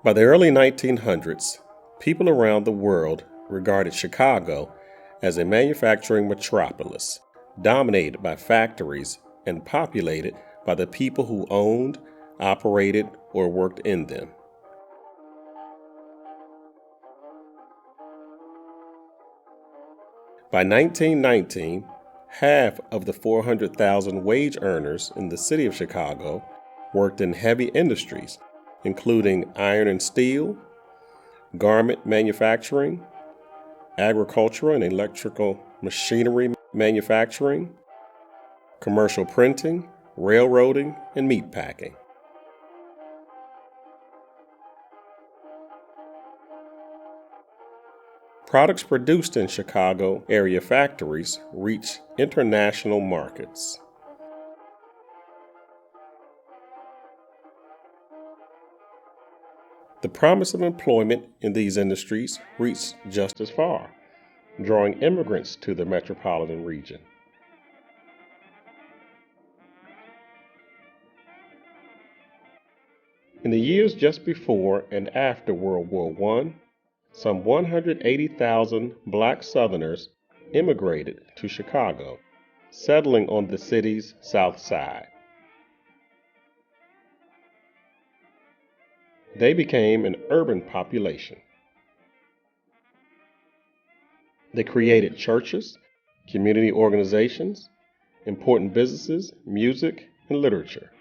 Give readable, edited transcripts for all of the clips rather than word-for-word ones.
By the early 1900s, people around the world regarded Chicago as a manufacturing metropolis, dominated by factories and populated by the people who owned, operated, or worked in them. By 1919, half of the 400,000 wage earners in the city of Chicago worked in heavy industries, including iron and steel, garment manufacturing, agricultural and electrical machinery manufacturing, commercial printing, railroading, and meat packing. Products produced in Chicago area factories reach international markets. The promise of employment in these industries reached just as far, drawing immigrants to the metropolitan region. In the years just before and after World War I, some 180,000 Black Southerners immigrated to Chicago, settling on the city's south side. They became an urban population. They created churches, community organizations, important businesses, music, and literature.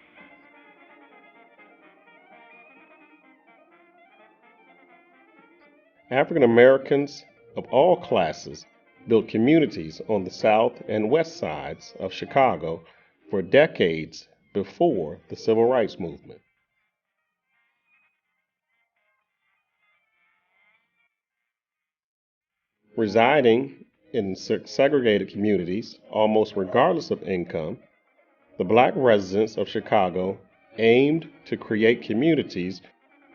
African Americans of all classes built communities on the south and west sides of Chicago for decades before the Civil Rights Movement. Residing in segregated communities, almost regardless of income, the Black residents of Chicago aimed to create communities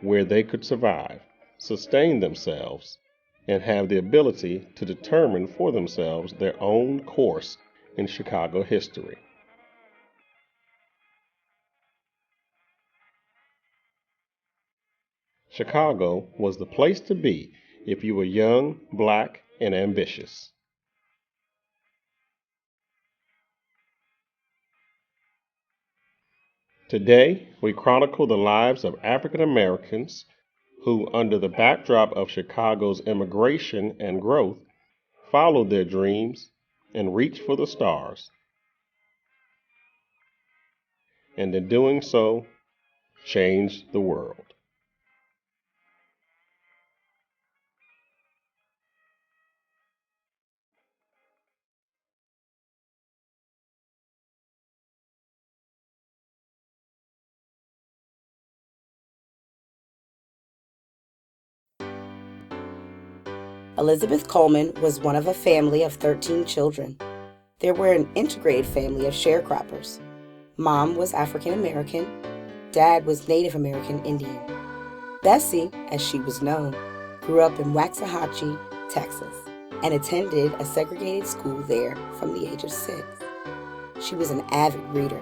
where they could survive, sustain themselves, and have the ability to determine for themselves their own course in Chicago history. Chicago was the place to be if you were young, Black, and ambitious. Today, we chronicle the lives of African Americans who, under the backdrop of Chicago's immigration and growth, followed their dreams and reached for the stars. And in doing so, changed the world. Elizabeth Coleman was one of a family of 13 children. They were an integrated family of sharecroppers. Mom was African American, Dad was Native American Indian. Bessie, as she was known, grew up in Waxahachie, Texas, and attended a segregated school there from the age of 6. She was an avid reader.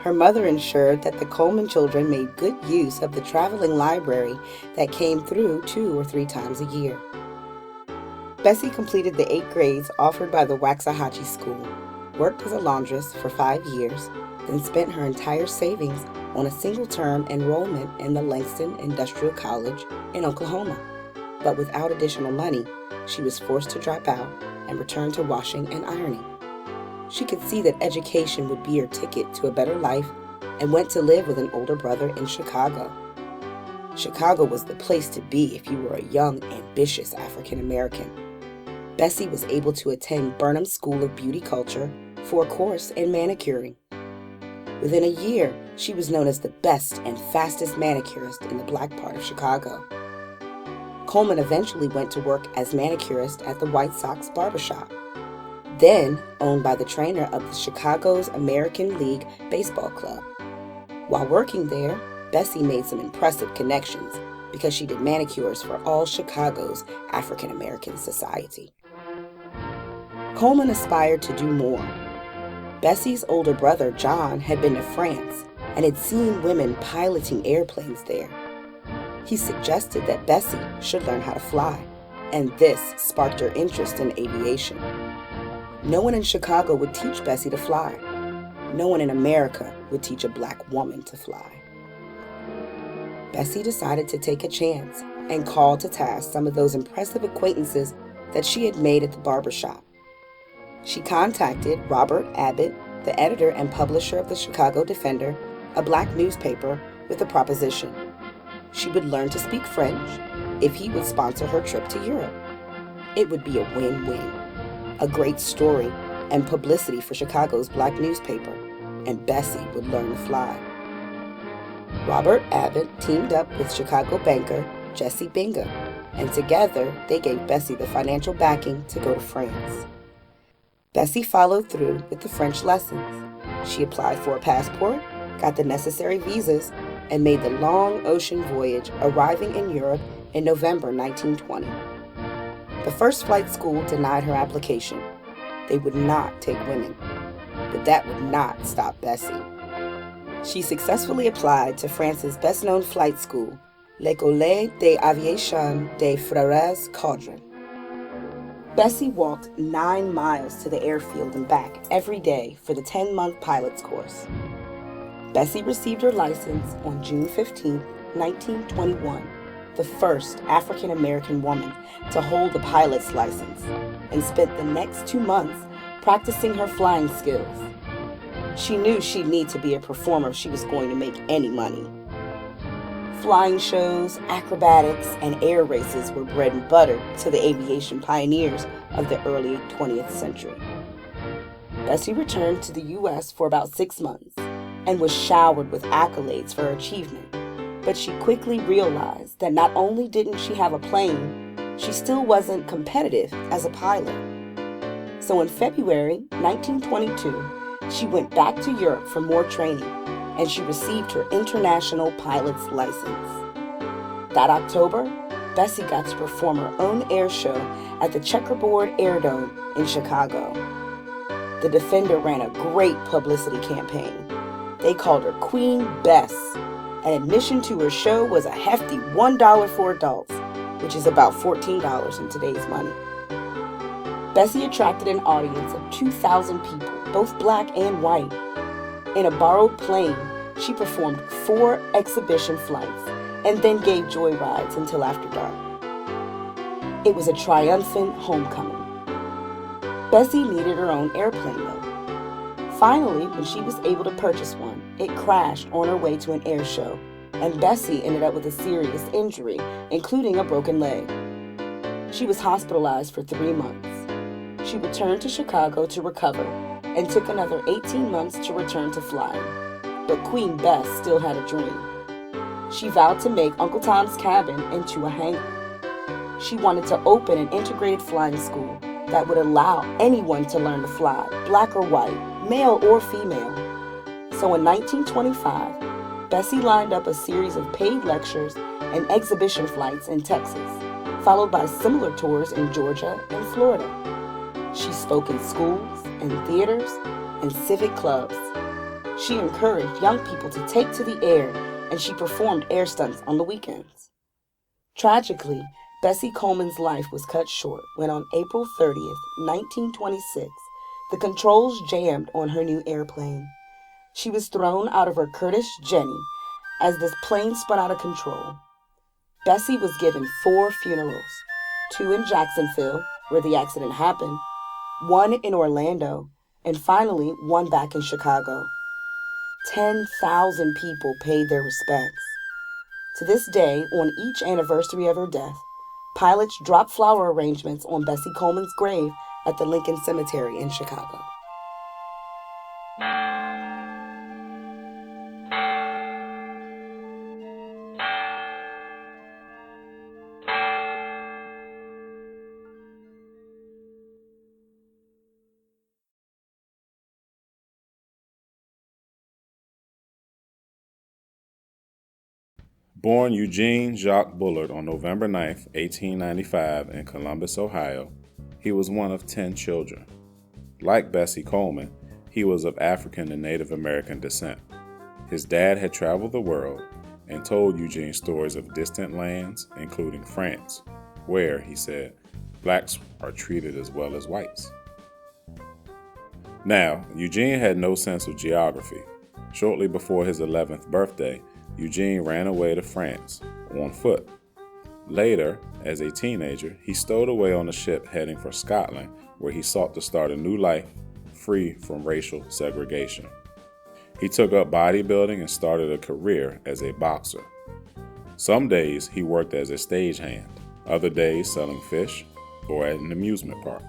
Her mother ensured that the Coleman children made good use of the traveling library that came through 2 or 3 times a year. Bessie completed the 8 grades offered by the Waxahachie School, worked as a laundress for 5 years, then spent her entire savings on a single-term enrollment in the Langston Industrial College in Oklahoma. But without additional money, she was forced to drop out and return to washing and ironing. She could see that education would be her ticket to a better life and went to live with an older brother in Chicago. Chicago was the place to be if you were a young, ambitious African American. Bessie was able to attend Burnham School of Beauty Culture for a course in manicuring. Within a year, she was known as the best and fastest manicurist in the black part of Chicago. Coleman eventually went to work as manicurist at the White Sox Barbershop, then owned by the trainer of the Chicago's American League Baseball Club. While working there, Bessie made some impressive connections because she did manicures for all Chicago's African American society. Coleman aspired to do more. Bessie's older brother, John, had been to France and had seen women piloting airplanes there. He suggested that Bessie should learn how to fly, and this sparked her interest in aviation. No one in Chicago would teach Bessie to fly. No one in America would teach a black woman to fly. Bessie decided to take a chance and call to task some of those impressive acquaintances that she had made at the barbershop. She contacted Robert Abbott, the editor and publisher of the Chicago Defender, a black newspaper, with the proposition. She would learn to speak French if he would sponsor her trip to Europe. It would be a win-win. A great story and publicity for Chicago's black newspaper, and Bessie would learn to fly. Robert Abbott teamed up with Chicago banker Jesse Bingham, and together they gave Bessie the financial backing to go to France. Bessie followed through with the French lessons. She applied for a passport, got the necessary visas, and made the long ocean voyage, arriving in Europe in November 1920. The first flight school denied her application. They would not take women, but that would not stop Bessie. She successfully applied to France's best-known flight school, l'École d'Aviation des Frères Caudron. Bessie walked 9 miles to the airfield and back every day for the 10-month pilot's course. Bessie received her license on June 15, 1921, the first African-American woman to hold a pilot's license, and spent the next 2 months practicing her flying skills. She knew she'd need to be a performer if she was going to make any money. Flying shows, acrobatics, and air races were bread and butter to the aviation pioneers of the early 20th century. Bessie returned to the U.S. for about 6 months and was showered with accolades for her achievement. But she quickly realized that not only didn't she have a plane, she still wasn't competitive as a pilot. So in February 1922, she went back to Europe for more training, and she received her international pilot's license. That October, Bessie got to perform her own air show at the Checkerboard Air Dome in Chicago. The Defender ran a great publicity campaign. They called her Queen Bess, and admission to her show was a hefty $1 for adults, which is about $14 in today's money. Bessie attracted an audience of 2,000 people, both black and white. In a borrowed plane, she performed 4 exhibition flights and then gave joyrides until after dark. It was a triumphant homecoming. Bessie needed her own airplane though. Finally, when she was able to purchase one, it crashed on her way to an air show, and Bessie ended up with a serious injury, including a broken leg. She was hospitalized for 3 months. She returned to Chicago to recover and took another 18 months to return to flying. But Queen Bess still had a dream. She vowed to make Uncle Tom's Cabin into a hangar. She wanted to open an integrated flying school that would allow anyone to learn to fly, black or white, male or female. So in 1925, Bessie lined up a series of paid lectures and exhibition flights in Texas, followed by similar tours in Georgia and Florida. She spoke in schools and theaters and civic clubs. She encouraged young people to take to the air, and she performed air stunts on the weekends. Tragically, Bessie Coleman's life was cut short when on April 30th, 1926, the controls jammed on her new airplane. She was thrown out of her Curtiss Jenny as the plane spun out of control. Bessie was given 4 funerals, 2 in Jacksonville, where the accident happened, 1 in Orlando, and finally 1 back in Chicago. 10,000 people paid their respects. To this day, on each anniversary of her death, pilots drop flower arrangements on Bessie Coleman's grave at the Lincoln Cemetery in Chicago. Born Eugene Jacques Bullard on November 9, 1895 in Columbus, Ohio, he was one of 10 children. Like Bessie Coleman, he was of African and Native American descent. His dad had traveled the world and told Eugene stories of distant lands, including France, where, he said, blacks are treated as well as whites. Now, Eugene had no sense of geography. Shortly before his 11th birthday, Eugene ran away to France on foot. Later, as a teenager, he stowed away on a ship heading for Scotland, where he sought to start a new life free from racial segregation. He took up bodybuilding and started a career as a boxer. Some days he worked as a stagehand, other days selling fish or at an amusement park.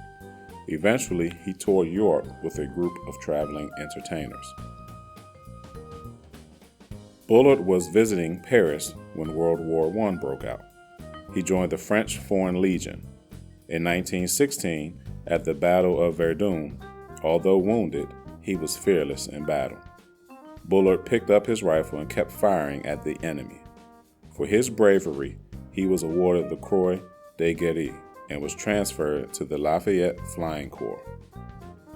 Eventually, he toured Europe with a group of traveling entertainers. Bullard was visiting Paris when World War I broke out. He joined the French Foreign Legion. In 1916, at the Battle of Verdun, although wounded, he was fearless in battle. Bullard picked up his rifle and kept firing at the enemy. For his bravery, he was awarded the Croix de Guerre and was transferred to the Lafayette Flying Corps.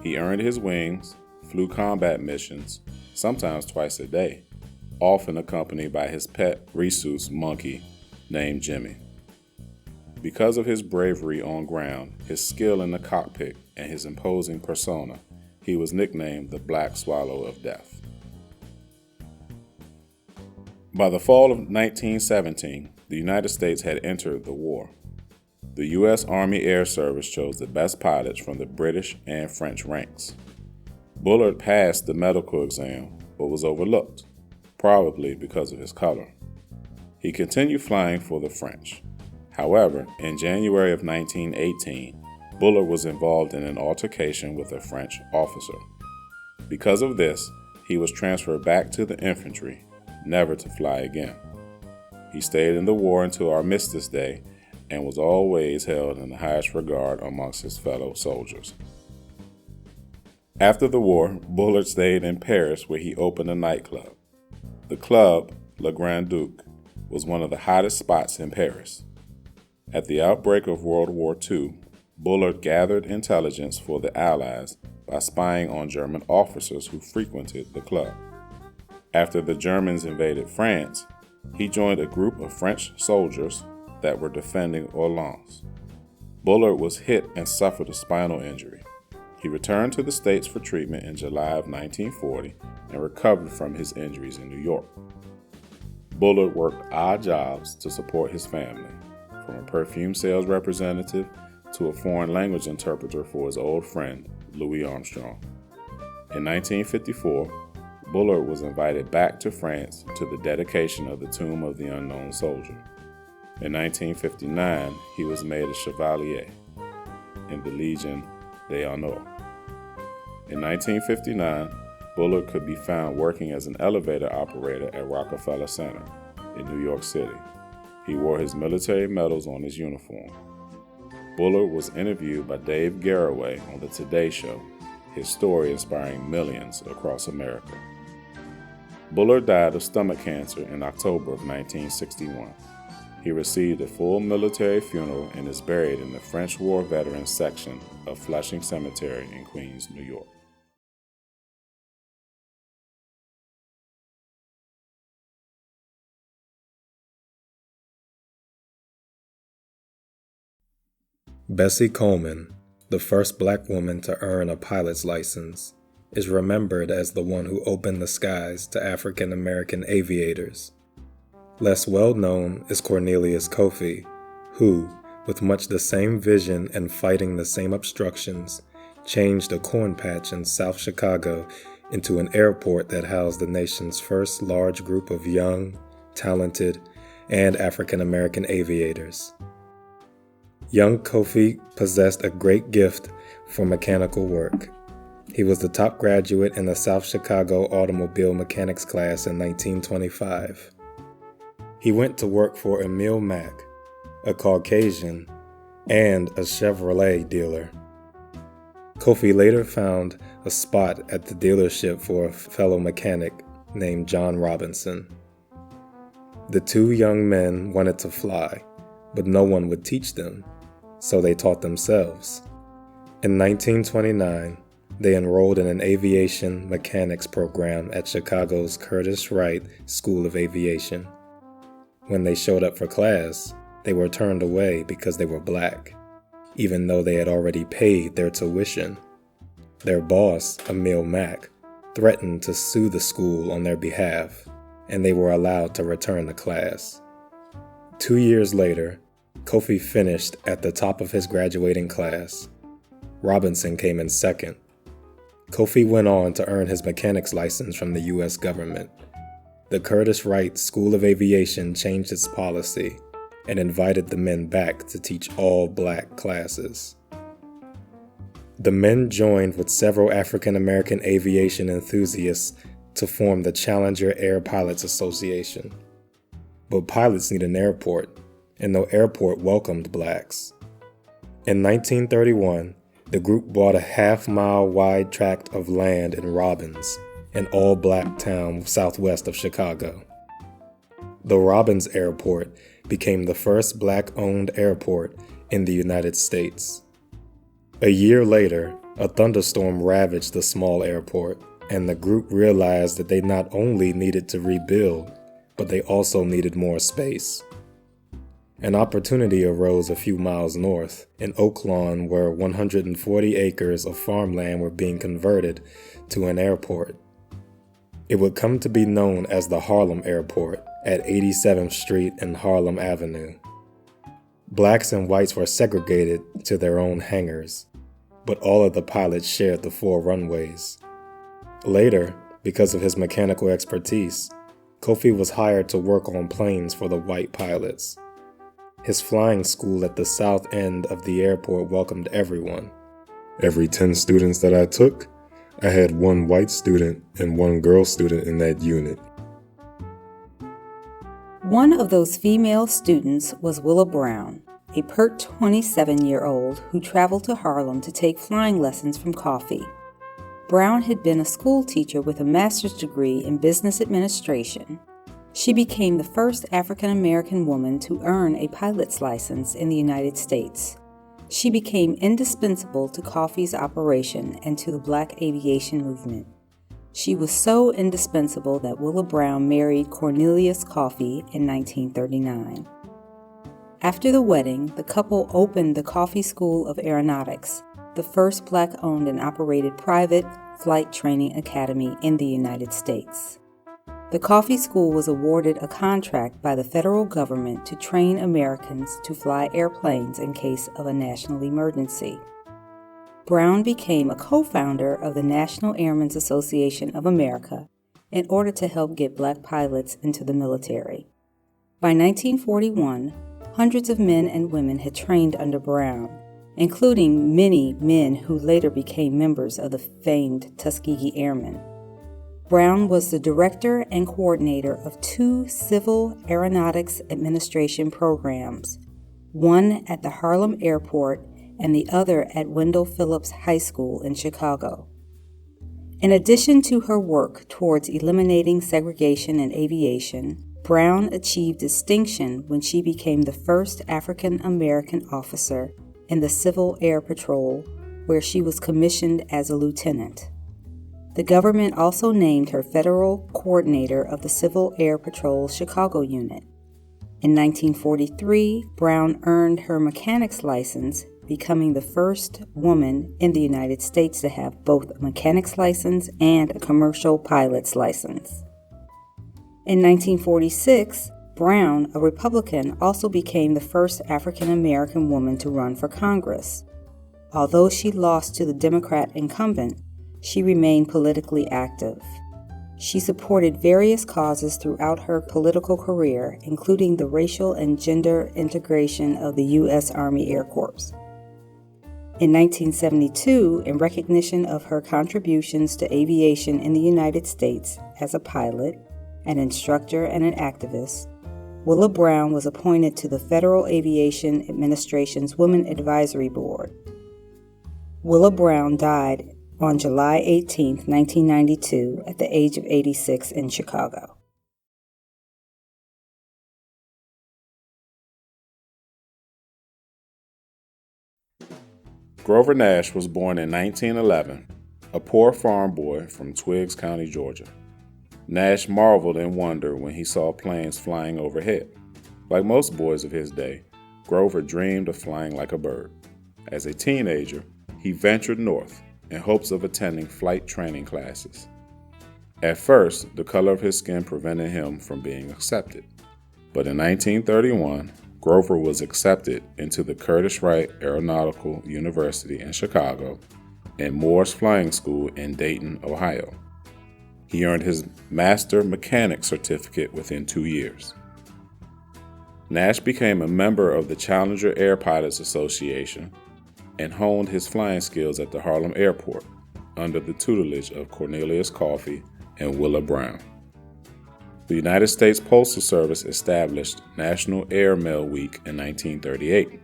He earned his wings, flew combat missions, sometimes twice a day, often accompanied by his pet rhesus monkey named Jimmy. Because of his bravery on ground, his skill in the cockpit, and his imposing persona, he was nicknamed the Black Swallow of Death. By the fall of 1917, the United States had entered the war. The U.S. Army Air Service chose the best pilots from the British and French ranks. Bullard passed the medical exam, but was overlooked, probably because of his color. He continued flying for the French. However, in January of 1918, Bullard was involved in an altercation with a French officer. Because of this, he was transferred back to the infantry, never to fly again. He stayed in the war until Armistice Day and was always held in the highest regard amongst his fellow soldiers. After the war, Bullard stayed in Paris, where he opened a nightclub. The club, Le Grand Duc, was one of the hottest spots in Paris. At the outbreak of World War II, Bullard gathered intelligence for the Allies by spying on German officers who frequented the club. After the Germans invaded France, he joined a group of French soldiers that were defending Orleans. Bullard was hit and suffered a spinal injury. He returned to the States for treatment in July of 1940 and recovered from his injuries in New York. Bullard worked odd jobs to support his family, from a perfume sales representative to a foreign language interpreter for his old friend, Louis Armstrong. In 1954, Bullard was invited back to France to the dedication of the Tomb of the Unknown Soldier. In 1959, he was made a Chevalier in the Legion d'Honneur. In 1959, Bullard could be found working as an elevator operator at Rockefeller Center in New York City. He wore his military medals on his uniform. Bullard was interviewed by Dave Garroway on The Today Show, his story inspiring millions across America. Bullard died of stomach cancer in October of 1961. He received a full military funeral and is buried in the French War Veterans section of Flushing Cemetery in Queens, New York. Bessie Coleman, the first black woman to earn a pilot's license, is remembered as the one who opened the skies to African American aviators. Less well known is Cornelius Coffey, who, with much the same vision and fighting the same obstructions, changed a corn patch in South Chicago into an airport that housed the nation's first large group of young, talented, and African American aviators. Young Coffey possessed a great gift for mechanical work. He was the top graduate in the South Chicago automobile mechanics class in 1925. He went to work for Emil Mack, a Caucasian, and a Chevrolet dealer. Coffey later found a spot at the dealership for a fellow mechanic named John Robinson. The two young men wanted to fly, but no one would teach them, so they taught themselves. In 1929, they enrolled in an aviation mechanics program at Chicago's Curtiss Wright School of Aviation. When they showed up for class, they were turned away because they were black, even though they had already paid their tuition. Their boss, Emil Mack, threatened to sue the school on their behalf, and they were allowed to return to class. 2 years later, Coffey finished at the top of his graduating class. Robinson came in second. Coffey went on to earn his mechanics license from the U.S. government. The Curtiss Wright School of Aviation changed its policy and invited the men back to teach all black classes. The men joined with several African American aviation enthusiasts to form the Challenger Air Pilots Association. But pilots need an airport, and no airport welcomed blacks. In 1931, the group bought a half-mile wide tract of land in Robbins, an all-black town southwest of Chicago. The Robbins Airport became the first black-owned airport in the United States. A year later, a thunderstorm ravaged the small airport, and the group realized that they not only needed to rebuild, but they also needed more space. An opportunity arose a few miles north, in Oaklawn, where 140 acres of farmland were being converted to an airport. It would come to be known as the Harlem Airport at 87th Street and Harlem Avenue. Blacks and whites were segregated to their own hangars, but all of the pilots shared the 4 runways. Later, because of his mechanical expertise, Coffey was hired to work on planes for the white pilots. His flying school at the south end of the airport welcomed everyone. Every 10 students that I took, I had 1 white student and 1 girl student in that unit. One of those female students was Willa Brown, a pert 27-year-old who traveled to Harlem to take flying lessons from Coffey. Brown had been a school teacher with a master's degree in business administration. She became the first African-American woman to earn a pilot's license in the United States. She became indispensable to Coffey's operation and to the Black aviation movement. She was so indispensable that Willa Brown married Cornelius Coffey in 1939. After the wedding, the couple opened the Coffey School of Aeronautics, the first Black-owned and operated private flight training academy in the United States. The Coffey School was awarded a contract by the federal government to train Americans to fly airplanes in case of a national emergency. Brown became a co-founder of the National Airmen's Association of America in order to help get Black pilots into the military. By 1941, hundreds of men and women had trained under Brown, including many men who later became members of the famed Tuskegee Airmen. Brown was the director and coordinator of 2 Civil Aeronautics Administration programs, one at the Harlem Airport and the other at Wendell Phillips High School in Chicago. In addition to her work towards eliminating segregation in aviation, Brown achieved distinction when she became the first African American officer in the Civil Air Patrol, where she was commissioned as a lieutenant. The government also named her federal coordinator of the Civil Air Patrol Chicago unit. In 1943, Brown earned her mechanics license becoming the first woman in the United States to have both a mechanic's license and a commercial pilot's license. In 1946, Brown, a Republican, also became the first African American woman to run for Congress. Although she lost to the Democrat incumbent, she remained politically active. She supported various causes throughout her political career, including the racial and gender integration of the U.S. Army Air Corps. In 1972, in recognition of her contributions to aviation in the United States as a pilot, an instructor, and an activist, Willa Brown was appointed to the Federal Aviation Administration's Women Advisory Board. Willa Brown died on July 18, 1992, at the age of 86 in Chicago. Grover Nash was born in 1911, a poor farm boy from Twiggs County, Georgia. Nash marveled in wonder when he saw planes flying overhead. Like most boys of his day, Grover dreamed of flying like a bird. As a teenager, he ventured north in hopes of attending flight training classes. At first, the color of his skin prevented him from being accepted. But in 1931, Grover was accepted into the Curtiss Wright Aeronautical University in Chicago and Moore's Flying School in Dayton, Ohio. He earned his Master Mechanic certificate within 2 years. Nash became a member of the Challenger Air Pilots Association and honed his flying skills at the Harlem Airport under the tutelage of Cornelius Coffey and Willa Brown. The United States Postal Service established National Air Mail Week in 1938.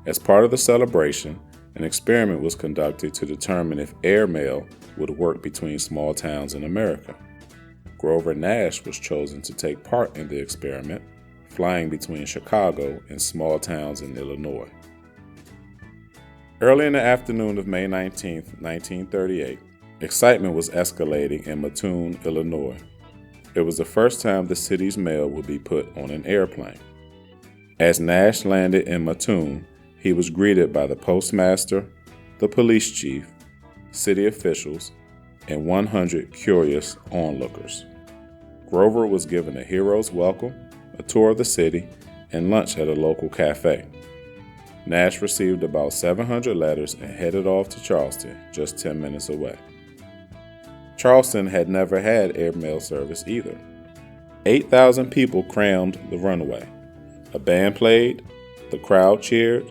As part of the celebration, an experiment was conducted to determine if air mail would work between small towns in America. Grover Nash was chosen to take part in the experiment, flying between Chicago and small towns in Illinois. Early in the afternoon of May 19, 1938, excitement was escalating in Mattoon, Illinois. It was the first time the city's mail would be put on an airplane. As Nash landed in Mattoon, he was greeted by the postmaster, the police chief, city officials, and 100 curious onlookers. Grover was given a hero's welcome, a tour of the city, and lunch at a local cafe. Nash received about 700 letters and headed off to Charleston, just 10 minutes away. Charleston had never had airmail service either. 8,000 people crammed the runway. A band played, the crowd cheered,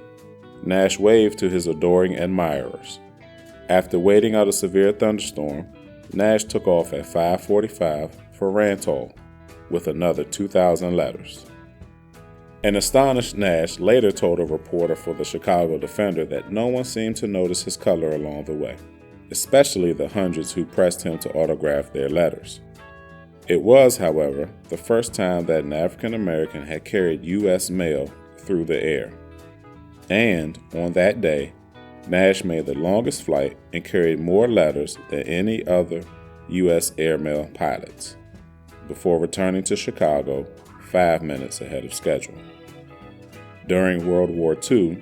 Nash waved to his adoring admirers. After waiting out a severe thunderstorm, Nash took off at 5:45 for Rantoul with another 2,000 letters. An astonished Nash later told a reporter for the Chicago Defender that no one seemed to notice his color along the way, especially the hundreds who pressed him to autograph their letters. It was, however, the first time that an African American had carried U.S. mail through the air. And on that day, Nash made the longest flight and carried more letters than any other U.S. airmail pilots, before returning to Chicago 5 minutes ahead of schedule. During World War II,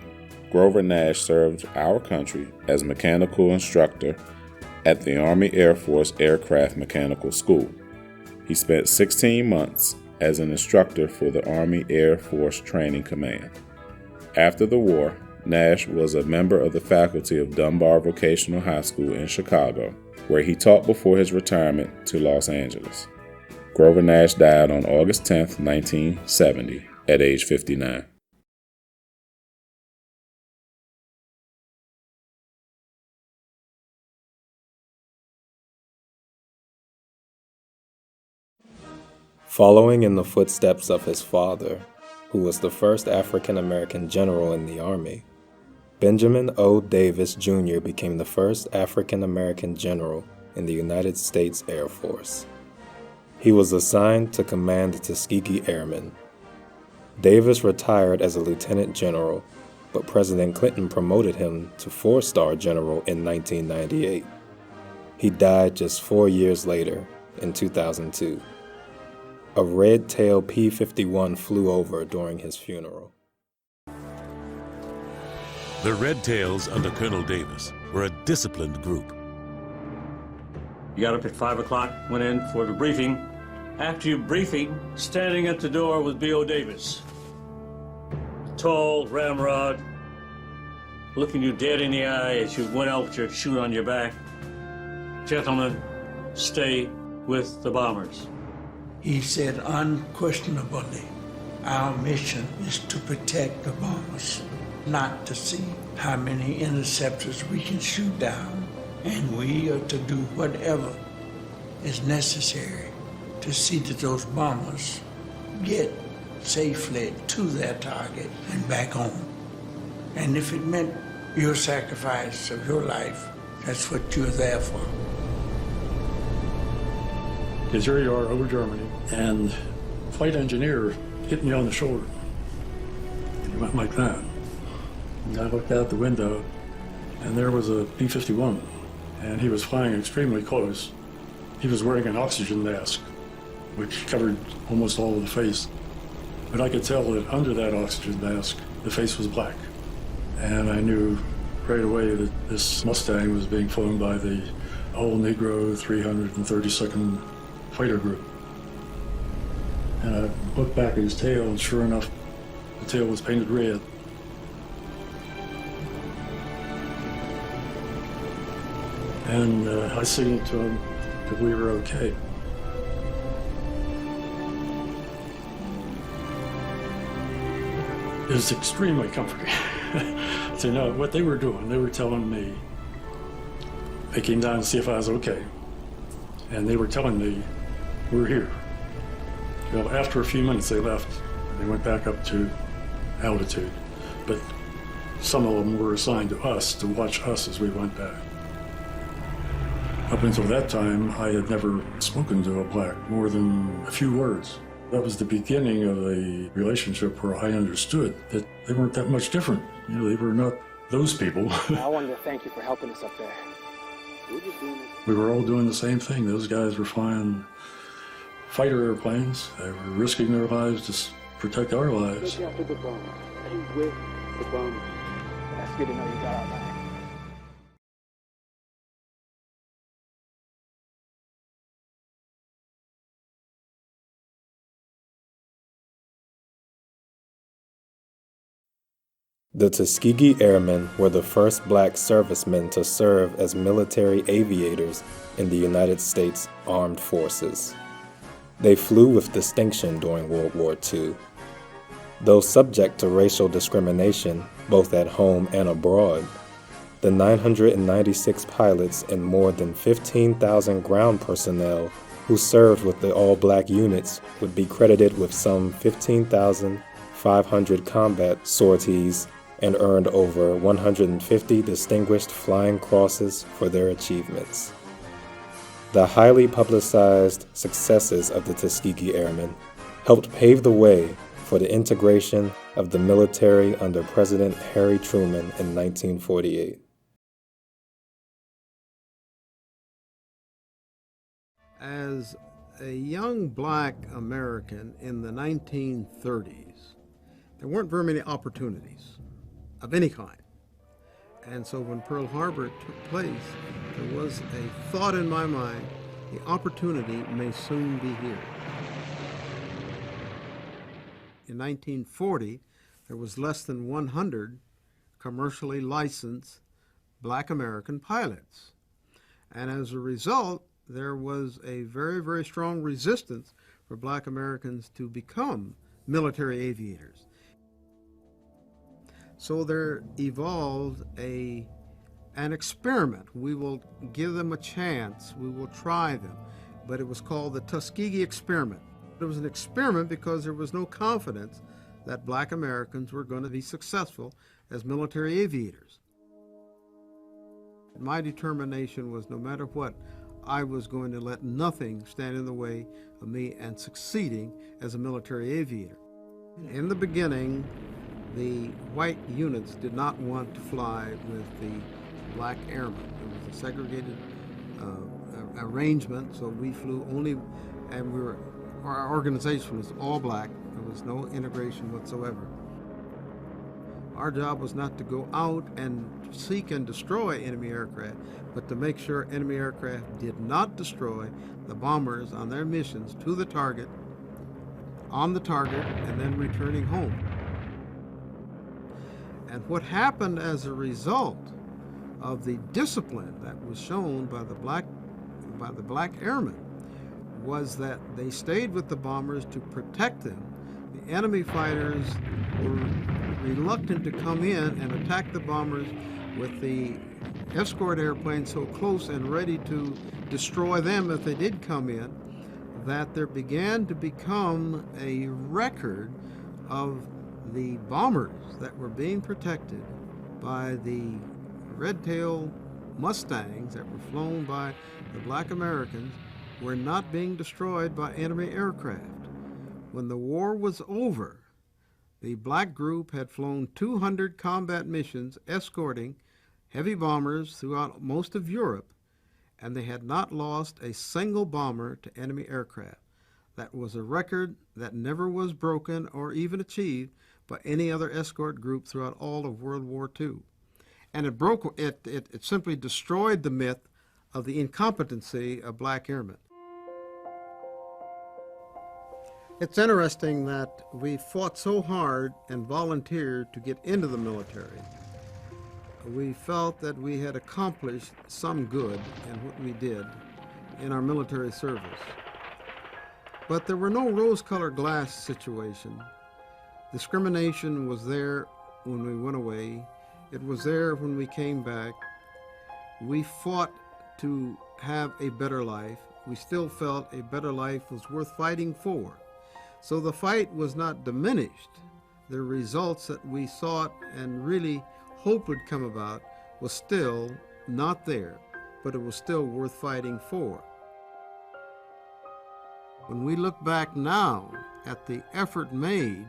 Grover Nash served our country as mechanical instructor at the Army Air Force Aircraft Mechanical School. He spent 16 months as an instructor for the Army Air Force Training Command. After the war, Nash was a member of the faculty of Dunbar Vocational High School in Chicago, where he taught before his retirement to Los Angeles. Grover Nash died on August 10, 1970, at age 59. Following in the footsteps of his father, who was the first African American general in the Army, Benjamin O. Davis Jr. became the first African American general in the United States Air Force. He was assigned to command the Tuskegee Airmen. Davis retired as a lieutenant general, but President Clinton promoted him to 4-star general in 1998. He died just 4 years later, in 2002. A red-tailed P-51 flew over during his funeral. The Red Tails under Colonel Davis were a disciplined group. You got up at 5 o'clock, went in for the briefing. After your briefing, standing at the door was B.O. Davis. Tall ramrod, looking you dead in the eye as you went out with your chute on your back. Gentlemen, stay with the bombers. He said unquestionably, our mission is to protect the bombers, not to see how many interceptors we can shoot down. And we are to do whatever is necessary to see that those bombers get safely to their target and back home. And if it meant your sacrifice of your life, that's what you're there for. Because here you are over Germany, and flight engineer hit me on the shoulder. And he went like that. And I looked out the window, and there was a B-51, and he was flying extremely close. He was wearing an oxygen mask, which covered almost all of the face. But I could tell that under that oxygen mask, the face was black. And I knew right away that this Mustang was being flown by the all-Negro 332nd Fighter Group. And I looked back at his tail, and sure enough, the tail was painted red. And I signaled to him that we were okay. It was extremely comforting to know what they were doing. They were telling me, they came down to see if I was okay. And they were telling me, we're here. Well, after a few minutes, they left. They went back up to altitude. But some of them were assigned to us to watch us as we went back. Up until that time, I had never spoken to a black more than a few words. That was the beginning of a relationship where I understood that they weren't that much different. You know, they were not those people. I wanted to thank you for helping us up there. We were all doing the same thing. Those guys were flying fighter airplanes. They were risking their lives to protect our lives. Look after the bombers. Stay with the bombers. That's good to know you got our back. The Tuskegee Airmen were the first black servicemen to serve as military aviators in the United States Armed Forces. They flew with distinction during World War II. Though subject to racial discrimination, both at home and abroad, the 996 pilots and more than 15,000 ground personnel who served with the all-black units would be credited with some 15,500 combat sorties and earned over 150 distinguished flying crosses for their achievements. The highly publicized successes of the Tuskegee Airmen helped pave the way for the integration of the military under President Harry Truman in 1948. As a young black American in the 1930s, there weren't very many opportunities of any kind. And so when Pearl Harbor took place, there was a thought in my mind, the opportunity may soon be here. In 1940, there was less than 100 commercially licensed black American pilots. And as a result, there was a very, very strong resistance for black Americans to become military aviators. So there evolved an experiment. We will give them a chance. We will try them. But it was called the Tuskegee Experiment. It was an experiment because there was no confidence that black Americans were going to be successful as military aviators. My determination was no matter what, I was going to let nothing stand in the way of me and succeeding as a military aviator. In the beginning, the white units did not want to fly with the black airmen. It was a segregated arrangement, so we flew only, and our organization was all black. There was no integration whatsoever. Our job was not to go out and seek and destroy enemy aircraft, but to make sure enemy aircraft did not destroy the bombers on their missions to the target, on the target, and then returning home. And what happened as a result of the discipline that was shown by the black airmen was that they stayed with the bombers to protect them. The enemy fighters were reluctant to come in and attack the bombers with the escort airplanes so close and ready to destroy them if they did come in, that there began to become a record of the bombers that were being protected by the red-tailed Mustangs that were flown by the black Americans were not being destroyed by enemy aircraft. When the war was over, the black group had flown 200 combat missions escorting heavy bombers throughout most of Europe, and they had not lost a single bomber to enemy aircraft. That was a record that never was broken or even achieved by any other escort group throughout all of World War II. And it simply destroyed the myth of the incompetency of black airmen. It's interesting that we fought so hard and volunteered to get into the military. We felt that we had accomplished some good in what we did in our military service. But there were no rose-colored glass situation. Discrimination was there when we went away. It was there when we came back. We fought to have a better life. We still felt a better life was worth fighting for. So the fight was not diminished. The results that we sought and really hoped would come about was still not there, but it was still worth fighting for. When we look back now at the effort made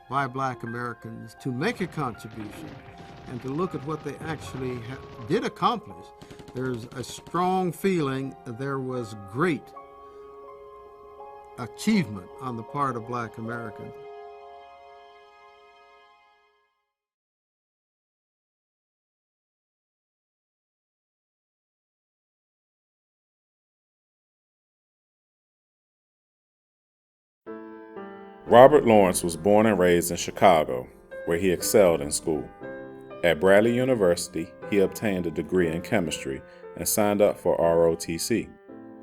by black Americans to make a contribution and to look at what they actually did accomplish, there's a strong feeling there was great achievement on the part of black Americans. Robert Lawrence was born and raised in Chicago, where he excelled in school. At Bradley University, he obtained a degree in chemistry and signed up for ROTC,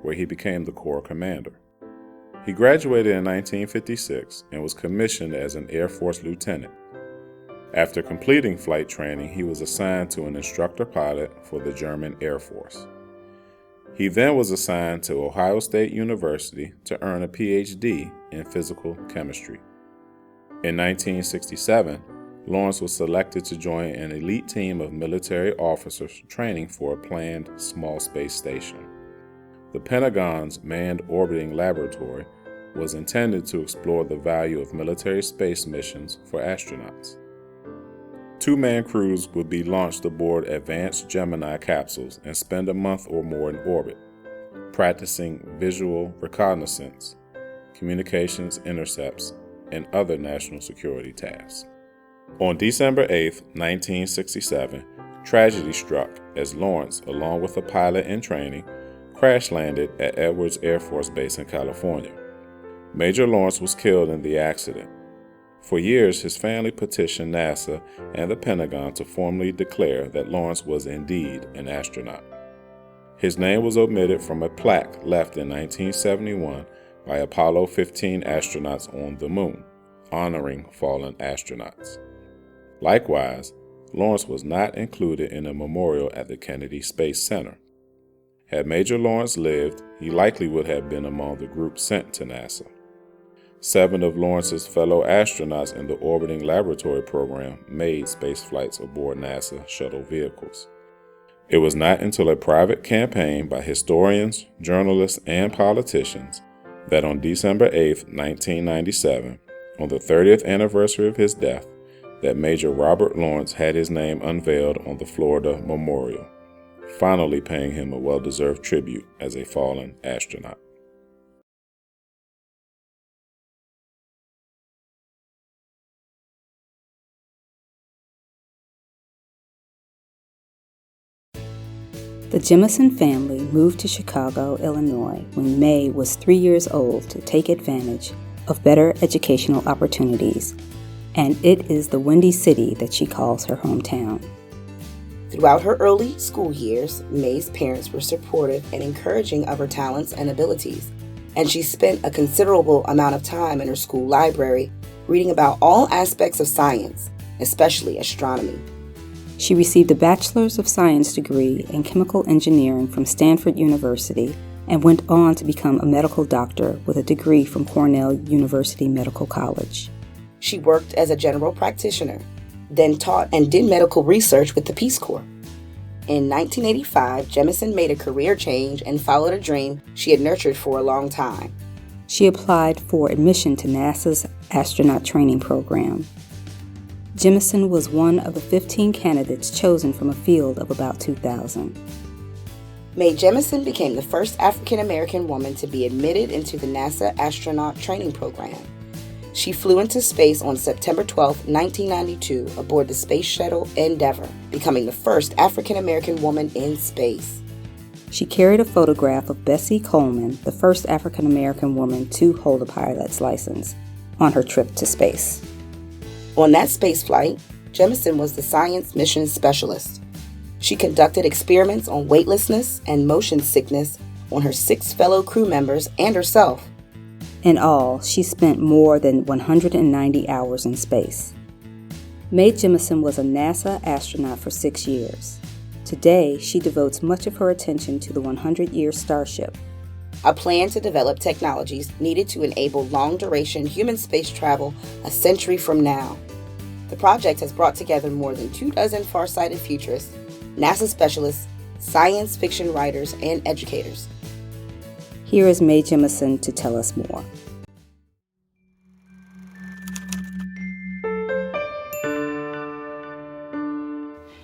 where he became the Corps commander. He graduated in 1956 and was commissioned as an Air Force lieutenant. After completing flight training, he was assigned to an instructor pilot for the German Air Force. He then was assigned to Ohio State University to earn a PhD in physical chemistry. In 1967, Lawrence was selected to join an elite team of military officers training for a planned small space station. The Pentagon's Manned Orbiting Laboratory was intended to explore the value of military space missions for astronauts. Two-man crews would be launched aboard advanced Gemini capsules and spend a month or more in orbit, practicing visual reconnaissance, communications intercepts, and other national security tasks. On December 8, 1967, tragedy struck as Lawrence, along with a pilot in training, crash-landed at Edwards Air Force Base in California. Major Lawrence was killed in the accident. For years, his family petitioned NASA and the Pentagon to formally declare that Lawrence was indeed an astronaut. His name was omitted from a plaque left in 1971 by Apollo 15 astronauts on the Moon, honoring fallen astronauts. Likewise, Lawrence was not included in a memorial at the Kennedy Space Center. Had Major Lawrence lived, he likely would have been among the group sent to NASA. 7 of Lawrence's fellow astronauts in the Orbiting Laboratory program made space flights aboard NASA shuttle vehicles. It was not until a private campaign by historians, journalists, and politicians that on December 8, 1997, on the 30th anniversary of his death, that Major Robert Lawrence had his name unveiled on the Florida Memorial, finally paying him a well-deserved tribute as a fallen astronaut. The Jemison family moved to Chicago, Illinois when May was 3 years old to take advantage of better educational opportunities, and it is the Windy City that she calls her hometown. Throughout her early school years, May's parents were supportive and encouraging of her talents and abilities, and she spent a considerable amount of time in her school library reading about all aspects of science, especially astronomy. She received a Bachelor's of Science degree in chemical engineering from Stanford University and went on to become a medical doctor with a degree from Cornell University Medical College. She worked as a general practitioner, then taught and did medical research with the Peace Corps. In 1985, Jemison made a career change and followed a dream she had nurtured for a long time. She applied for admission to NASA's astronaut training program. Jemison was one of the 15 candidates chosen from a field of about 2,000. May Jemison became the first African American woman to be admitted into the NASA astronaut training program. She flew into space on September 12, 1992, aboard the Space Shuttle Endeavour, becoming the first African American woman in space. She carried a photograph of Bessie Coleman, the first African American woman to hold a pilot's license, on her trip to space. On that space flight, Jemison was the science mission specialist. She conducted experiments on weightlessness and motion sickness on her 6 fellow crew members and herself. In all, she spent more than 190 hours in space. Mae Jemison was a NASA astronaut for 6 years. Today, she devotes much of her attention to the 100-year Starship, a plan to develop technologies needed to enable long-duration human space travel a century from now. The project has brought together more than 24 far-sighted futurists, NASA specialists, science fiction writers, and educators. Here is Mae Jemison to tell us more.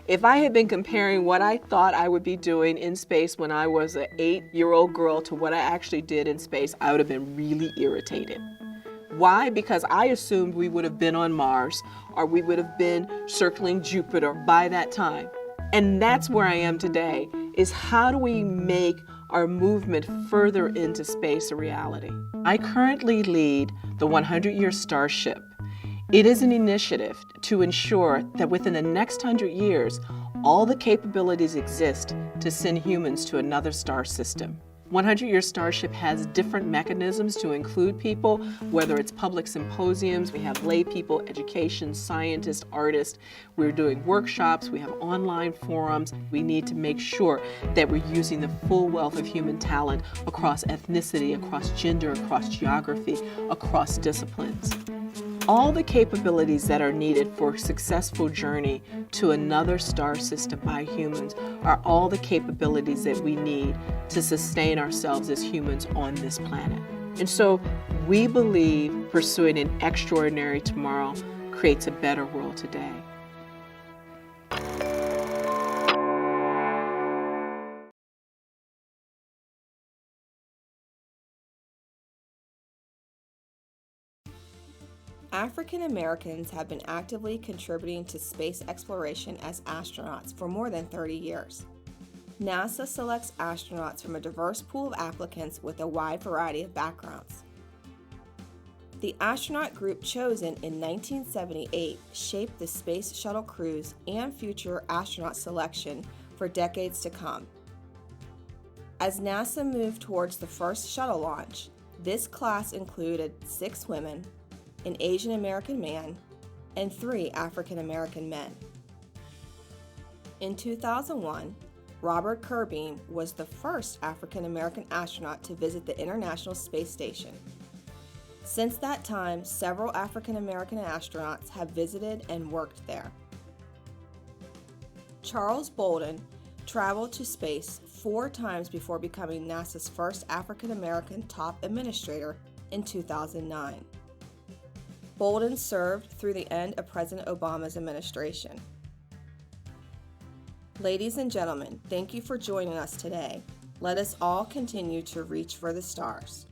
If I had been comparing what I thought I would be doing in space when I was an 8-year-old girl to what I actually did in space, I would have been really irritated. Why? Because I assumed we would have been on Mars or we would have been circling Jupiter by that time. And that's where I am today, is how do we make our movement further into space a reality? I currently lead the 100-year Starship. It is an initiative to ensure that within the next 100 years, all the capabilities exist to send humans to another star system. 100-year Starship has different mechanisms to include people, whether it's public symposiums, we have lay people, education, scientists, artists, we're doing workshops, we have online forums. We need to make sure that we're using the full wealth of human talent across ethnicity, across gender, across geography, across disciplines. All the capabilities that are needed for a successful journey to another star system by humans are all the capabilities that we need to sustain ourselves as humans on this planet. And so we believe pursuing an extraordinary tomorrow creates a better world today. African Americans have been actively contributing to space exploration as astronauts for more than 30 years. NASA selects astronauts from a diverse pool of applicants with a wide variety of backgrounds. The astronaut group chosen in 1978 shaped the Space Shuttle crews and future astronaut selection for decades to come. As NASA moved towards the first shuttle launch, this class included 6 women, an Asian American man, and 3 African American men. In 2001, Robert Curbeam was the first African American astronaut to visit the International Space Station. Since that time, several African American astronauts have visited and worked there. Charles Bolden traveled to space 4 times before becoming NASA's first African American top administrator in 2009. Bolden served through the end of President Obama's administration. Ladies and gentlemen, thank you for joining us today. Let us all continue to reach for the stars.